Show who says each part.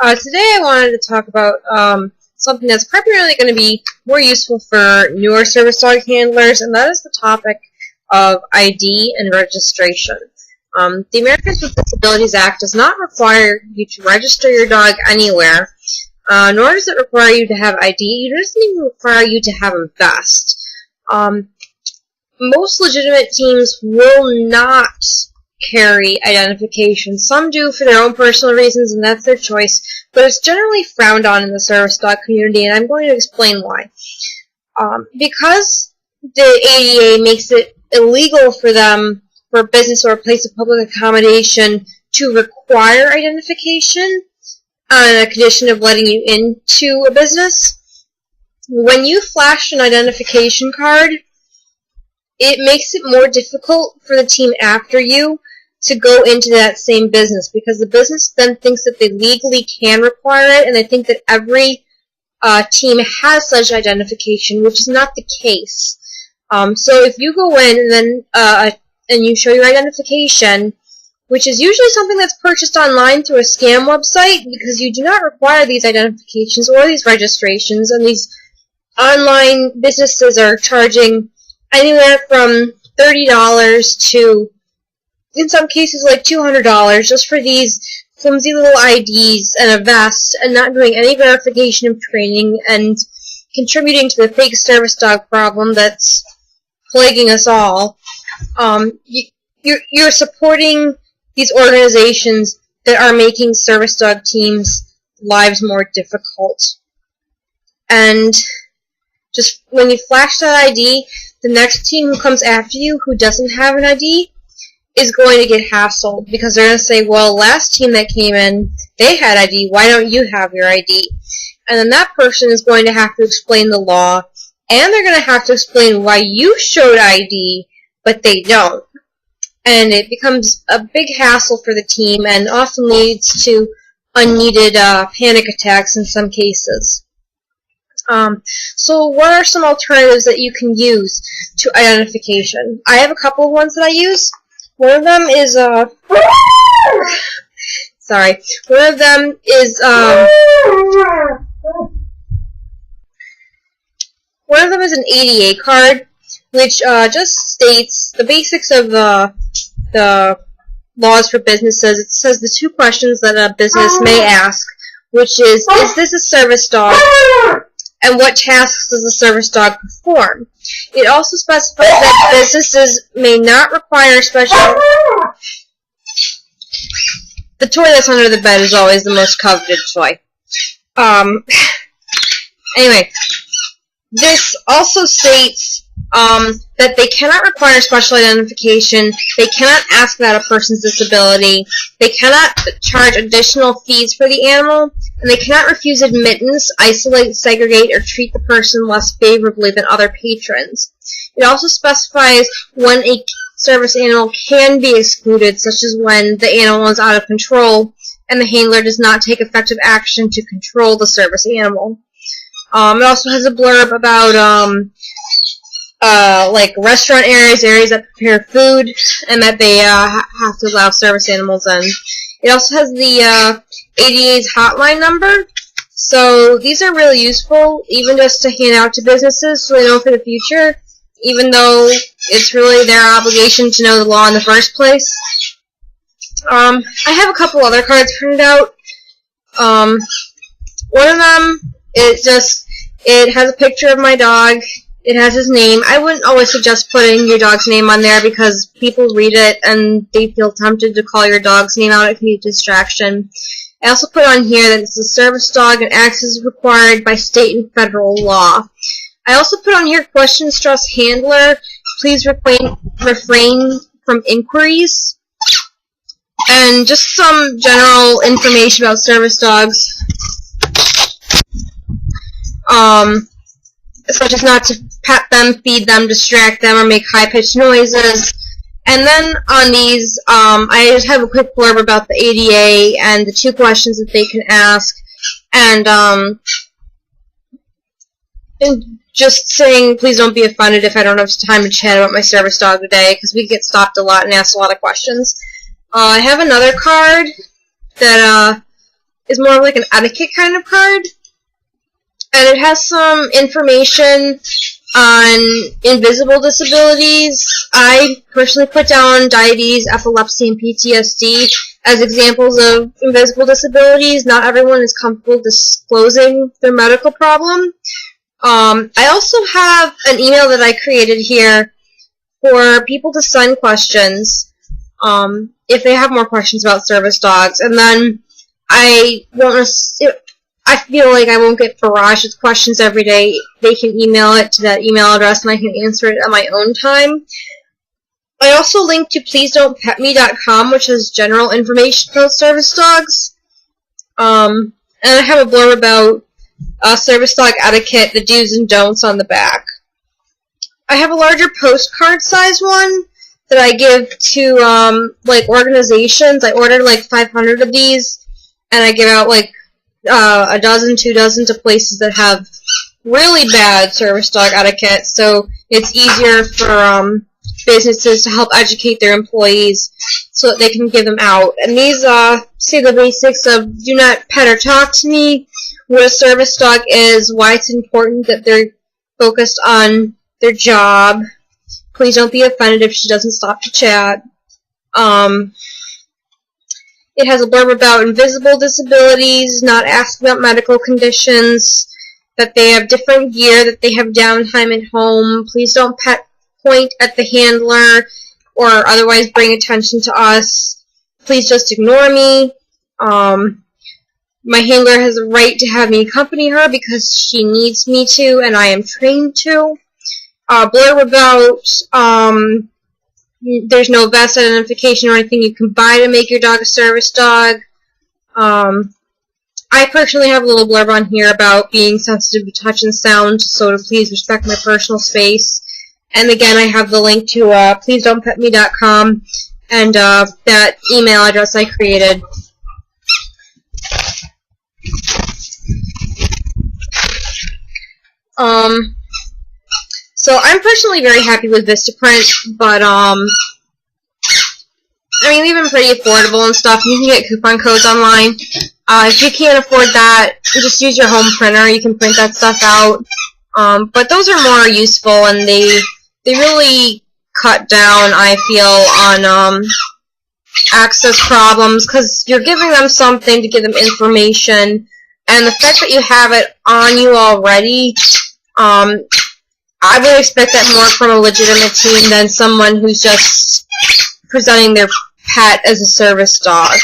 Speaker 1: Today I wanted to talk about something that's primarily going to be more useful for newer service dog handlers, and that is the topic of ID and registration. The Americans with Disabilities Act does not require you to register your dog anywhere, nor does it require you to have ID. It doesn't even require you to have a vest. Most legitimate teams will not carry identification. Some do for their own personal reasons, and that's their choice, but it's generally frowned on in the service dog community, and I'm going to explain why. Because the ADA makes it illegal for them, for a business or a place of public accommodation, to require identification on a condition of letting you into a business, when you flash an identification card, it makes it more difficult for the team after you to go into that same business, because the business then thinks that they legally can require it, and they think that every team has such identification, which is not the case. So if you go in and then and you show your identification, which is usually something that's purchased online through a scam website, because you do not require these identifications or these registrations, and these online businesses are charging anywhere from $30 to, in some cases, like $200 just for these flimsy little IDs and a vest, and not doing any verification of training, and contributing to the fake service dog problem that's plaguing us all. You're supporting these organizations that are making service dog teams' lives more difficult. And just when you flash that ID, the next team who comes after you who doesn't have an ID is going to get hassled, because they're going to say, well, last team that came in, they had ID, why don't you have your ID? And then that person is going to have to explain the law, and they're going to have to explain why you showed ID, but they don't. And it becomes a big hassle for the team, and often leads to unneeded panic attacks in some cases. So what are some alternatives that you can use to identification? I have a couple of ones that I use. One of them is sorry. One of them is an ADA card, which just states the basics of the laws for businesses. It says the two questions that a business may ask, which is this a service dog? And what tasks does the service dog perform? It also specifies that businesses may not require special... The toy that's under the bed is always the most coveted toy. Anyway, this also states that they cannot require special identification, they cannot ask about a person's disability, they cannot charge additional fees for the animal, and they cannot refuse admittance, isolate, segregate, or treat the person less favorably than other patrons. It also specifies when a service animal can be excluded, such as when the animal is out of control and the handler does not take effective action to control the service animal. It also has a blurb about like restaurant areas that prepare food, and that they have to allow service animals in. It also has the ADA's hotline number, so these are really useful, even just to hand out to businesses so they know for the future, even though it's really their obligation to know the law in the first place. I have a couple other cards printed out. One of them, it has a picture of my dog. It has his name. I wouldn't always suggest putting your dog's name on there, because people read it and they feel tempted to call your dog's name out. It can be a distraction. I also put on here that it's a service dog and access is required by state and federal law. I also put on here, question stress handler, please refrain from inquiries. And just some general information about service dogs. Such as not to pet them, feed them, distract them, or make high-pitched noises. And then on these, I just have a quick blurb about the ADA and the two questions that they can ask, and just saying, please don't be offended if I don't have time to chat about my service dog today, because we get stopped a lot and asked a lot of questions. I have another card that is more of like an etiquette kind of card. And it has some information on invisible disabilities. I personally put down diabetes, epilepsy, and PTSD as examples of invisible disabilities. Not everyone is comfortable disclosing their medical problem. I also have an email that I created here for people to send questions if they have more questions about service dogs. And then I feel like I won't get barraged with questions every day. They can email it to that email address and I can answer it at my own time. I also link to pleasedon'tpetme.com, which has general information about service dogs. And I have a blurb about service dog etiquette, the do's and don'ts on the back. I have a larger postcard size one that I give to like organizations. I ordered like 500 of these, and I give out like a dozen, 2 dozen to places that have really bad service dog etiquette, so it's easier for businesses to help educate their employees so that they can give them out. And these say the basics of do not pet or talk to me, what a service dog is, why it's important that they're focused on their job, please don't be offended if she doesn't stop to chat. It has a blurb about invisible disabilities, not ask about medical conditions, that they have different gear, that they have downtime at home, please don't point at the handler or otherwise bring attention to us, please just ignore me. My handler has a right to have me accompany her because she needs me to and I am trained to. Blurb about there's no vest identification or anything you can buy to make your dog a service dog. I personally have a little blurb on here about being sensitive to touch and sound, so to please respect my personal space. And again, I have the link to pleasedon'tpetme.com and that email address I created. So I'm personally very happy with Vistaprint, but I mean, they've been pretty affordable and stuff. You can get coupon codes online. If you can't afford that, just use your home printer. You can print that stuff out. But those are more useful, and they really cut down, I feel, on access problems, because you're giving them something to give them information, and the fact that you have it on you already, I would expect that more from a legitimate team than someone who's just presenting their pet as a service dog.